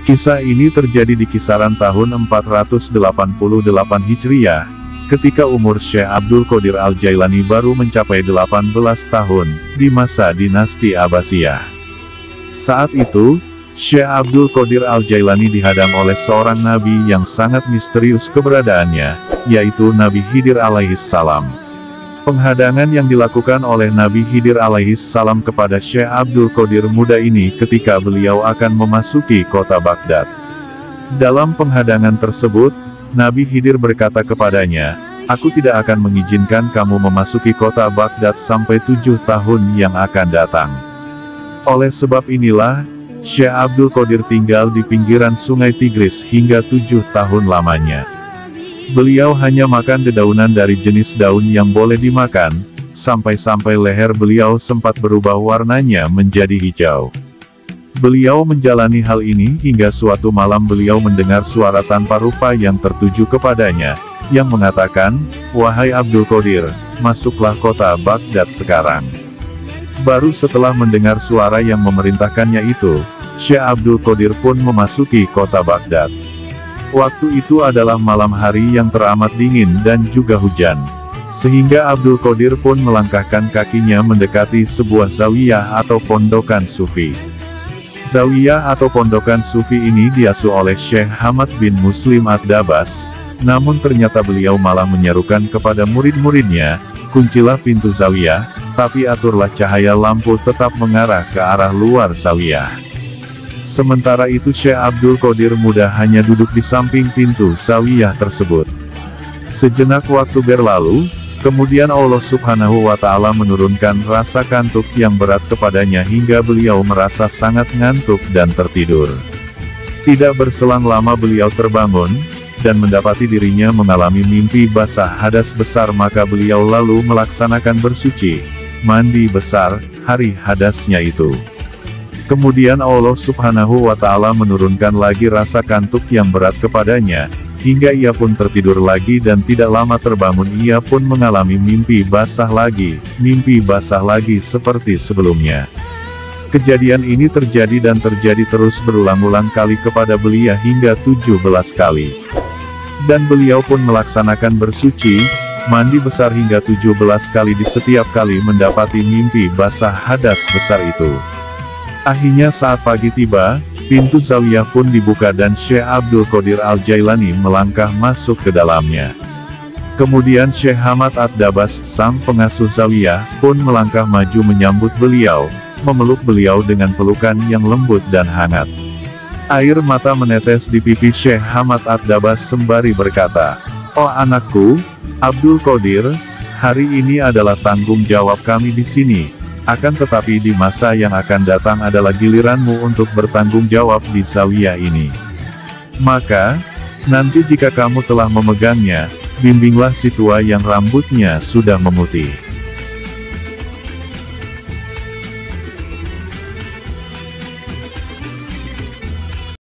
Kisah ini terjadi di kisaran tahun 488 Hijriah, ketika umur Syekh Abdul Qadir Al-Jailani baru mencapai 18 tahun, di masa dinasti Abbasiyah. Saat itu, Syekh Abdul Qadir Al-Jailani dihadang oleh seorang nabi yang sangat misterius keberadaannya, yaitu Nabi Khidir alaihissalam. Penghadangan yang dilakukan oleh Nabi Khidir alaihissalam kepada Syekh Abdul Qadir muda ini ketika beliau akan memasuki kota Baghdad. Dalam penghadangan tersebut, Nabi Khidir berkata kepadanya, "Aku tidak akan mengizinkan kamu memasuki kota Baghdad sampai 7 tahun yang akan datang." Oleh sebab inilah, Syekh Abdul Qadir tinggal di pinggiran sungai Tigris hingga 7 tahun lamanya. Beliau hanya makan dedaunan dari jenis daun yang boleh dimakan, sampai-sampai leher beliau sempat berubah warnanya menjadi hijau. Beliau menjalani hal ini hingga suatu malam beliau mendengar suara tanpa rupa yang tertuju kepadanya, yang mengatakan, "Wahai Abdul Qadir, masuklah kota Baghdad sekarang." Baru setelah mendengar suara yang memerintahkannya itu, Syekh Abdul Qadir pun memasuki kota Baghdad. Waktu itu adalah malam hari yang teramat dingin dan juga hujan. Sehingga Abdul Qadir pun melangkahkan kakinya mendekati sebuah zawiyah atau pondokan sufi. Zawiyah atau pondokan sufi ini diasuh oleh Syekh Hamad bin Muslim Ad-Dabas, namun ternyata beliau malah menyerukan kepada murid-muridnya, "Kuncilah pintu zawiyah, tapi aturlah cahaya lampu tetap mengarah ke arah luar zawiyah." Sementara itu Syekh Abdul Qadir muda hanya duduk di samping pintu zawiyah tersebut. Sejenak waktu berlalu, kemudian Allah Subhanahu wa Ta'ala menurunkan rasa kantuk yang berat kepadanya hingga beliau merasa sangat ngantuk dan tertidur. Tidak berselang lama beliau terbangun, dan mendapati dirinya mengalami mimpi basah hadas besar, maka beliau lalu melaksanakan bersuci, mandi besar, hari hadasnya itu. Kemudian Allah Subhanahu wa Ta'ala menurunkan lagi rasa kantuk yang berat kepadanya, hingga ia pun tertidur lagi dan tidak lama terbangun ia pun mengalami mimpi basah lagi seperti sebelumnya. Kejadian ini terjadi dan terjadi terus berulang-ulang kali kepada beliau hingga 17 kali. Dan beliau pun melaksanakan bersuci, mandi besar hingga 17 kali di setiap kali mendapati mimpi basah hadas besar itu. Akhirnya saat pagi tiba, pintu zawiyah pun dibuka dan Syekh Abdul Qadir Al-Jailani melangkah masuk ke dalamnya. Kemudian Syekh Hamad Ad-Dabas, sang pengasuh zawiyah, pun melangkah maju menyambut beliau, memeluk beliau dengan pelukan yang lembut dan hangat. Air mata menetes di pipi Syekh Hamad Ad-Dabas sembari berkata, "Oh anakku, Abdul Qadir, hari ini adalah tanggung jawab kami di sini. Akan tetapi di masa yang akan datang adalah giliranmu untuk bertanggung jawab di zawiyah ini. Maka, nanti jika kamu telah memegangnya, bimbinglah si tua yang rambutnya sudah memutih."